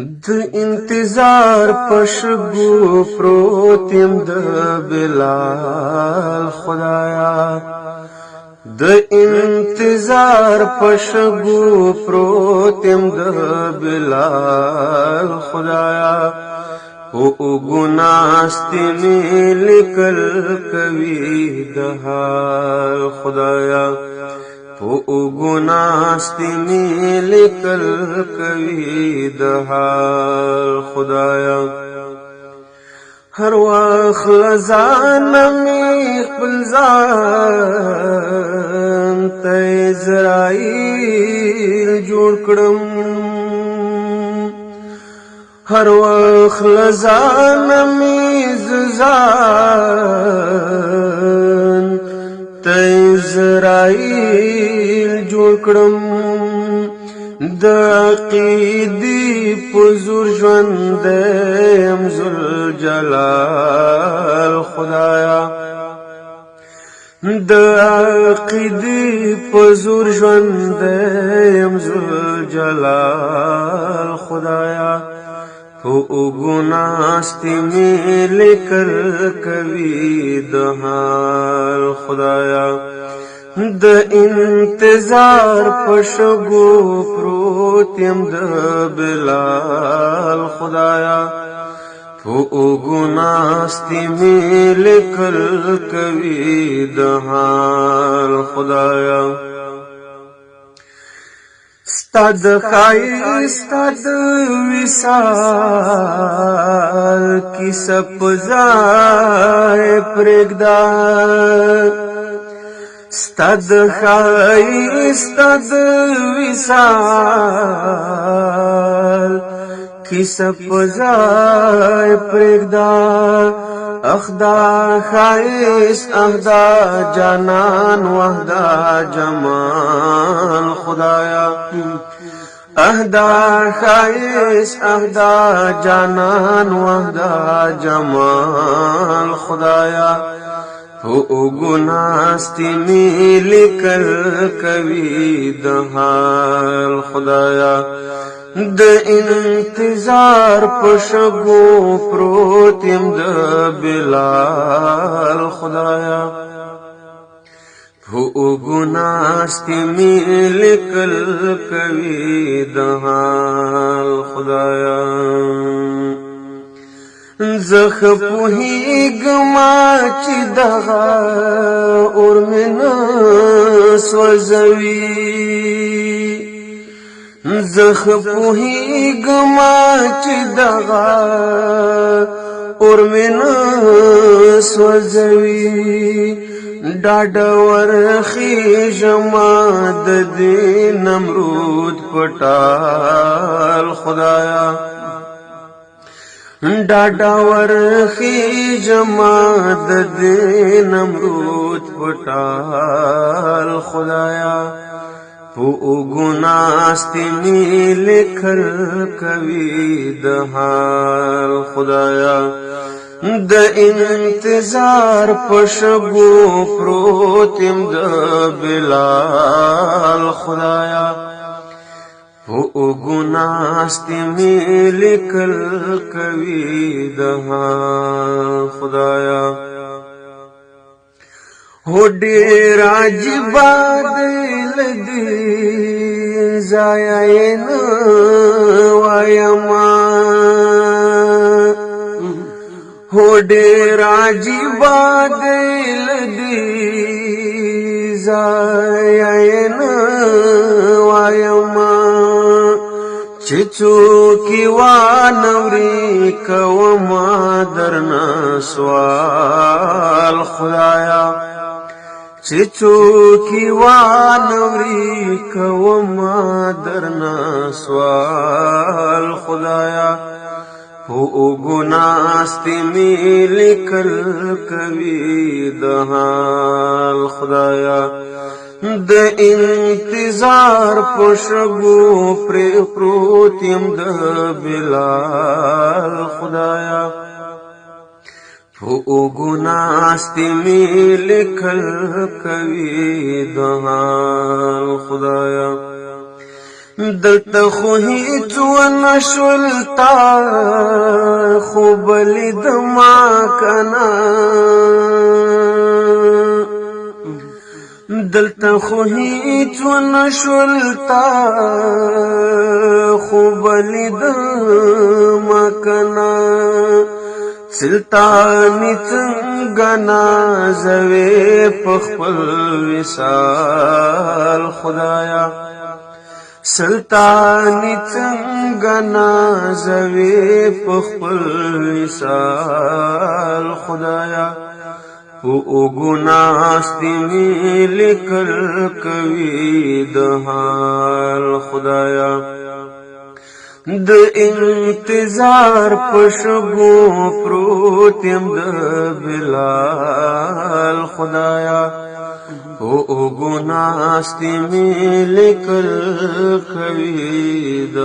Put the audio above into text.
د انتظار پشګو پروت يم د بلال خدایا د انتظار پشګو پروت يم د بلال خدایا او ګناستي لیکل کوي د حال خدایا او ګناستي لیکل کوي د حال خدایا هر وخت لزان می خپل ځان ته اسرائیل جوړ کړم هر وخت لزان می ځان ته اسرائیل جوړ کړم د عقیدې په زور ژوند یم ذل جلال خدایا د عقیدې په زور ژوند یم ذل جلال خدایا او ګناستي می لیکل کوي د حال خدایا د انتظار پشګو پروت يم د بلال خدایا او ګناستي می لیکل کوي د حال خدایا ستاد خای ستاد وصال کی سپزای پرګدا ستاد خای ستاد وصال کی سپزای پرګدا اخدا خایس اخدا جانان وحدا جمال خدایا اهدا خایس اهدا جانان وحدا جمال خدایا او گناستي می لیکل کوي د حال خدایا د انتظار پشګو پروت يم د بلال خدایا او گناستي می لیکل کوي د حال خدایا زخ پوهیږما چې دغه اور من سوځوي زخ پوهیږما چې دغه اور من سوځوي ډاډ ورخیږما د دې نمرود پټال خدایا ډاډا ورخیږما د دې نمرود پټال خدایا او ګناستي می لیکل کوي د حال خدایا د انتظار پشګو پروت يم د بلال خدایا او ګناستي می لیکل کوي د حال خدایا هو ډېر عجیب دل دې ضایع نه وایما هو ډېر عجیب دل دې ضایع نه وایما چې څوک وانوري کوما درنا سوال خدایا چې څوک وانوري کوما درنا سوال خدایا او ګناستي می لیکل کوي د حال خدایا د انتظار پشګو پروت يم د بلال خدایا او ګناستي می لیکل کوي د حال خدایا دلته خو هیڅ ونه شول تا خوب لیدما کنه دلته خو هیڅ ونه شول تا خوب لیدما کنه سلطانی څنګه نازوي په خپل وصال خدایا سلطانی څنګه نازوي په خپل وصال خدایا او ګناستي می لیکل کوي د حال خدایا د انتظار پشگو پروتیم د بلال خدایا او گناستی می لیکل کوي د